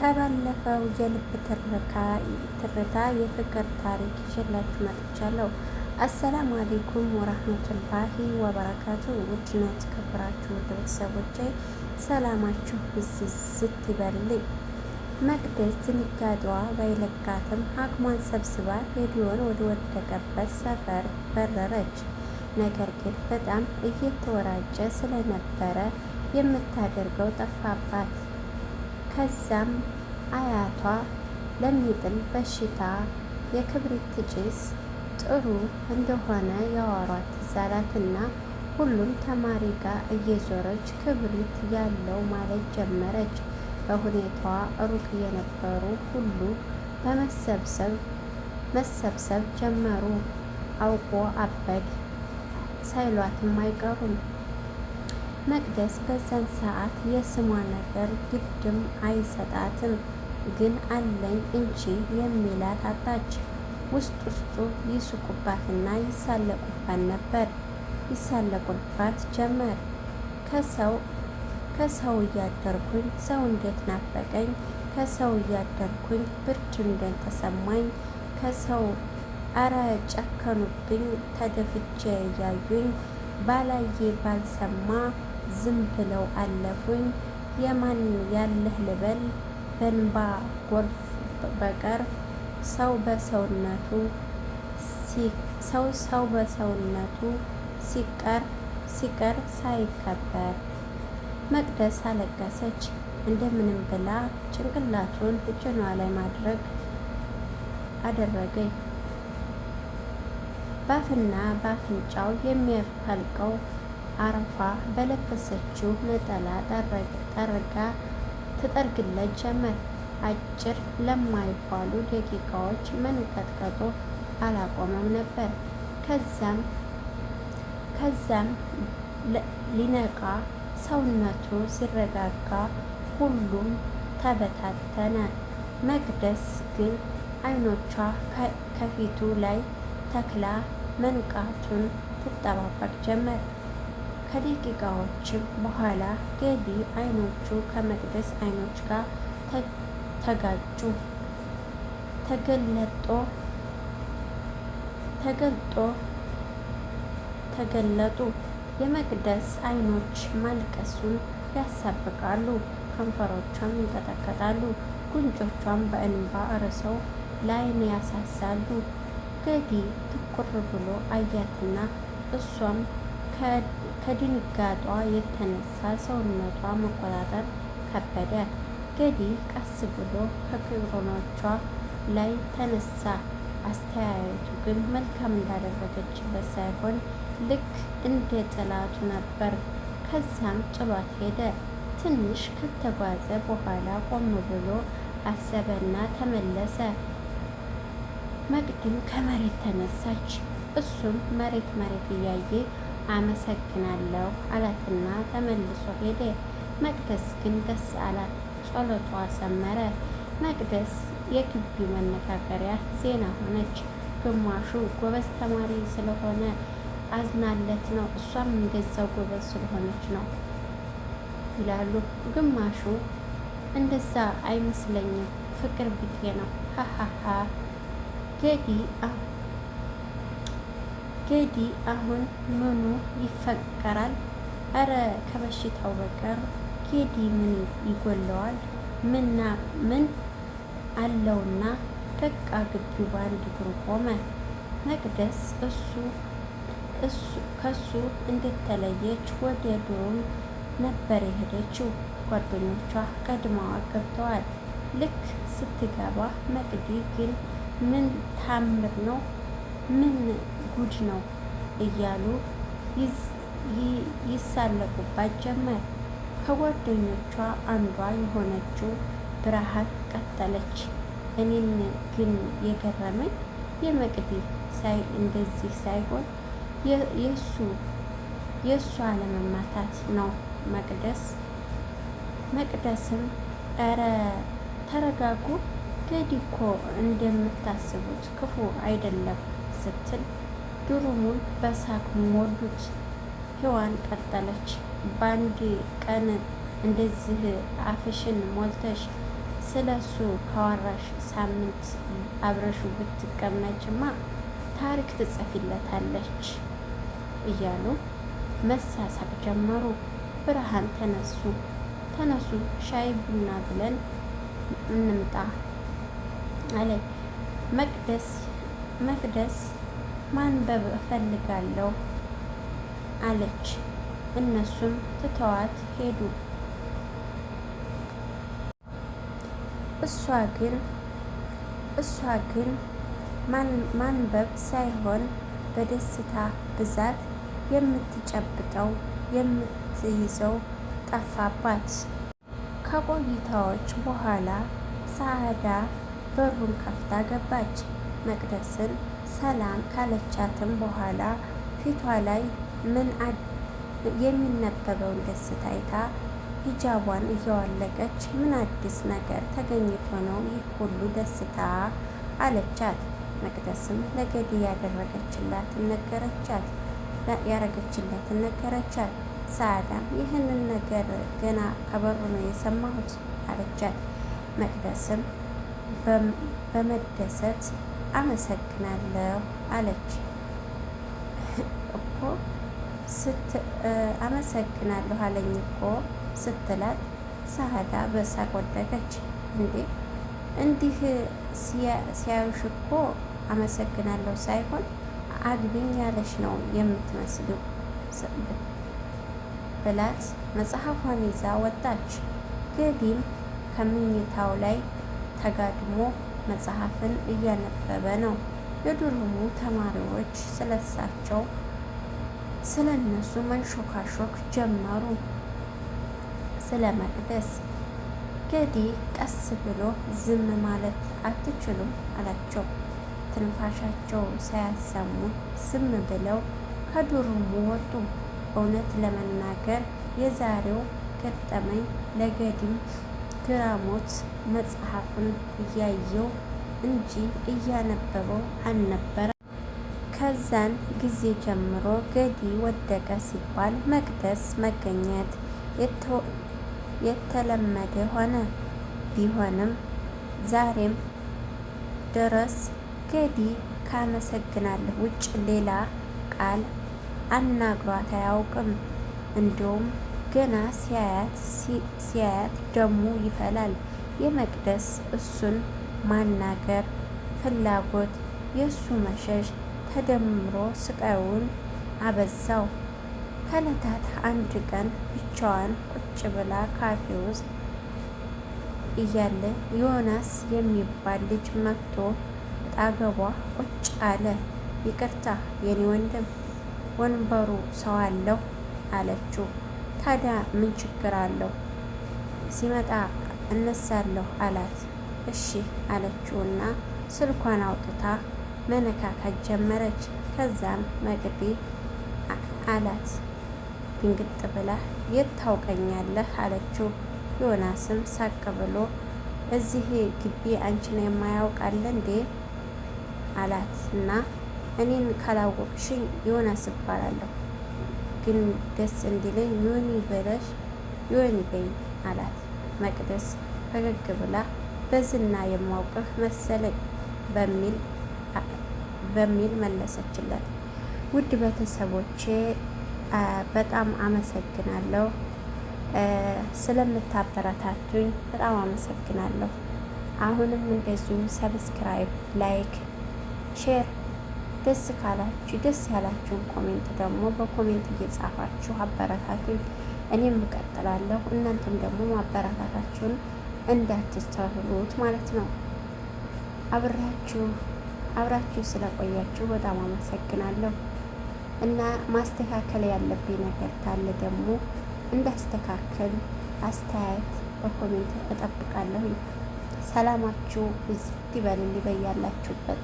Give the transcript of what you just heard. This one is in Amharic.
ከባለፈው የልብ ትርታ የፍቅር ታሪክ ይዤላችሁ መጥቻለሁ። አሰላሙ አሌይኩም ወራህመቱላሂ ወበረካቱ። ውድና የተከበራችሁ ውድ ቤተሰቦቼ ሰላማችሁ ብዝት ይበልልኝ። መቅደስ ድንጋጤዋ ባይለቃትም አቅሟን ሰብስባ ሬዲዮን ወደ ወደቀበት ሰፈር በረረች። ነገር ግን በጣም እየተወራጨ ስለነበረ የምታደርገው ጠፋባት። ከዛም አያቷ ለሚጥል በሽታ የክብሪት ጭስ ጥሩ እንደሆነ ያወሯት ትዝ አላትና ሁሉም ተማሪ ጋር እየዞረች ክብሪት ያለው ማለት ጀመረች። በሁኔታዋ ሩቅ የነበሩ ሁሉ መሰብሰብ ጀመሩ። አውቆ አበድ ሳይሏትም አይቀሩም። መቅደስ በዛን ሰዓት የስሟ ነገር ግድም አይሰጣትም፣ ግን አለኝ እንጂ የሚላት አጣች። ውስጡ ይስቁባትና ይሳለቁባት ጀመር። ከሰው እያደርኩኝ ሰው እንዴት ናፈቀኝ፣ ከሰው እያደርኩኝ ብርድ እንዴት ተሰማኝ፣ ከሰው አረ ጨከኑብኝ ተደፍቼ እያዩኝ ባላዬ ባልሰማ ዝም ብለው አለፉኝ። የማን ያለህ ልበል በንባ ጎርፍ በቀር ሰው በሰውነቱ ሲቀር ሳይከበር። መቅደስ አለቀሰች። እንደምንም ብላ ጭንቅላቱን ጭኗ ላይ ማድረግ አደረገኝ። ባፍና ባፍንጫው የሚያፈልቀው አረፋ በለበሰችው ነጠላ ጠርጋ ትጠርግለት ጀመር። አጭር ለማይባሉ ደቂቃዎች መንቀጥቀጡ አላቆመም ነበር። ከዛም ሊነቃ ሰውነቱ ሲረጋጋ ሁሉም ተበታተነ። መቅደስ ግን አይኖቿ ከፊቱ ላይ ተክላ መንቃቱን ትጠባበቅ ጀመር። ከደቂቃዎችም በኋላ ገዲ አይኖቹ ከመቅደስ አይኖች ጋር ተገለጡ። የመቅደስ አይኖች ማልቀሱን ያሳብቃሉ፣ ከንፈሮቿም ይንቀጠቀጣሉ፣ ጉንጮቿም በእንባ እርሰው ላይን ያሳሳሉ። ገዲ ትኩር ብሎ አያትና እሷም ከድንጋጧ የተነሳ ሰውነቷ መቆጣጠር ከበዳት። ገዲ ቀስ ብሎ ከክሮኖቿ ላይ ተነሳ። አስተያየቱ ግን መልካም እንዳደረገችበት ሳይሆን ልክ እንደ ጥላቱ ነበር። ከዛም ጥሏት ሄደ። ትንሽ ከተጓዘ በኋላ ቆም ብሎ አሰበና ተመለሰ። መቅድም ከመሬት ተነሳች። እሱም መሬት እያየ አመሰግናለሁ አላትና ተመልሶ ሄደ። መቅደስ ግን ደስ አላት። ጸሎቷ ሰመረ። መቅደስ የግቢው መነጋገሪያ ዜና ሆነች። ግማሹ ጎበዝ ተማሪ ስለሆነ አዝናለት ነው፣ እሷም እንደዛው ጎበዝ ስለሆነች ነው ይላሉ። ግማሹ እንደዛ አይመስለኝም፣ ፍቅር ቢጤ ነው ሀሀሀ። ገዲ አሁን ምኑ ይፈቀራል? አረ ከበሽታው በቀር ገዲ ምን ይጎለዋል? ምን አለውና በቃ ግቢው በአንድ እግሩ ቆመ። መቅደስ ከሱ እንደተለየች ወደ ዶርም ነበር የሄደችው። ጓደኞቿ ቀድመዋ ገብተዋል። ልክ ስትገባ መቅዲ ግን ምን ታምር ነው፣ ምን ጉድ ነው እያሉ ይሳለቁባት ጀመር። ከጓደኞቿ አንዷ የሆነችው ብርሃን ቀጠለች። እኔን ግን የገረመኝ የመቅዲ እንደዚህ ሳይሆን የእሱ አለመማታት ነው። መቅደስም ኧረ ተረጋጉ፣ ገዲ እኮ እንደምታስቡት ክፉ አይደለም ስትል ድሩሙን በሳቅ ሞሉት። ሔዋን ቀጠለች። በአንድ ቀን እንደዚህ አፍሽን ሞልተሽ ስለሱ ካወራሽ ሳምንት አብረሹ ብትቀመጭማ ታሪክ ትጽፊለታለች እያሉ መሳሳቅ ጀመሩ። ብርሃን ተነሱ ሻይ ቡና ብለን እንምጣ አለ መቅደስ ማንበብ እፈልጋለሁ አለች። እነሱም ትተዋት ሄዱ። እሷ ግን ማንበብ ሳይሆን በደስታ ብዛት የምትጨብጠው የምትይዘው ጠፋባት። ከቆይታዎች በኋላ ሰዓዳ በሩን ከፍታ ገባች። መቅደስን ሰላም ካለቻትም በኋላ ፊቷ ላይ የሚነበበውን ደስታ አይታ ሂጃቧን እያዋለቀች ምን አዲስ ነገር ተገኝቶ ነው ይህ ሁሉ ደስታ አለቻት። መቅደስም ለገዲ ያደረገችላትን ነገረቻት። ሰዓዳም ይህንን ነገር ገና ከበሩ ነው የሰማሁት አለቻት። መቅደስም በመደሰት አመሰግናለሁ አለች። እኮ አመሰግናለሁ አለኝ እኮ ስትላት ሰዓዳ በሳቅ ወደቀች። እንዲህ ሲያዩሽ እኮ አመሰግናለሁ ሳይሆን አግቢኝ ያለሽ ነው የምትመስለው ብላት መጽሐፏን ይዛ ወጣች። ገዲም ከምኝታው ላይ ተጋድሞ መጽሐፍን እያነበበ ነው። የዱርሙ ተማሪዎች ስለነሱ መንሾካሾክ ጀመሩ። ስለ መቅደስ ገዲ ቀስ ብሎ ዝም ማለት አትችሉም አላቸው። ትንፋሻቸው ሳያሰሙ ዝም ብለው ከዱርሙ ወጡ። እውነት ለመናገር የዛሬው ገጠመኝ ለገዲም ግራሞት መጽሐፉን እያየው እንጂ እያነበበው አልነበረ። ከዛን ጊዜ ጀምሮ ገዲ ወደቀ ሲባል መቅደስ መገኘት የተለመደ ሆነ። ቢሆንም ዛሬም ድረስ ገዲ ካመሰግናለሁ ውጭ ሌላ ቃል አናግሯት አያውቅም። እንዲሁም ገና ሲያያት ደሙ ይፈላል። የመቅደስ እሱን ማናገር ፍላጎት የእሱ መሸሽ ተደምሮ ስቃዩን አበዛው። ከዕለታት አንድ ቀን ብቻዋን ቁጭ ብላ ካፌ ውስጥ እያለ ዮናስ የሚባል ልጅ መጥቶ አጠገቧ ቁጭ አለ። ይቅርታ የኔ ወንድም ወንበሩ ሰው አለው አለችው። ታዲያ ምን ችግር አለው? ሲመጣ እነሳለሁ አላት። እሺ አለችውና ስልኳን አውጥታ መነካካት ጀመረች። ከዛም መቅዲ አላት። ድንግጥ ብላ የት ታውቀኛለህ አለችው። ዮናስም ሳቅ ብሎ እዚህ ግቢ አንቺን የማያውቃለ እንዴ አላት። እና እኔን ካላወቅሽኝ ዮናስ እባላለሁ፣ ግን ደስ እንዲለኝ ዮኒ ብለሽ ዮኒ በይኝ አላት። መቅደስ ፈገግ ብላ በዝና የማውቅህ መሰለኝ በሚል መለሰችለት። ውድ ቤተሰቦቼ በጣም አመሰግናለሁ ስለምታበረታቱኝ፣ በጣም አመሰግናለሁ። አሁንም እንደዚሁ ሰብስክራይብ፣ ላይክ፣ ሼር ደስ ካላችሁ ደስ ያላችሁን ኮሜንት ደግሞ በኮሜንት እየጻፋችሁ አበረታቱኝ። እኔም እቀጥላለሁ። እናንተም ደግሞ ማበረታታችሁን እንዳትስተውሉት ማለት ነው። አብራችሁ ስለቆያችሁ በጣም አመሰግናለሁ። እና ማስተካከል ያለብኝ ነገር ካለ ደግሞ እንዳስተካከል አስተያየት በኮሜንት እጠብቃለሁ። ሰላማችሁ ብዝት ይበልልኝ በያላችሁበት።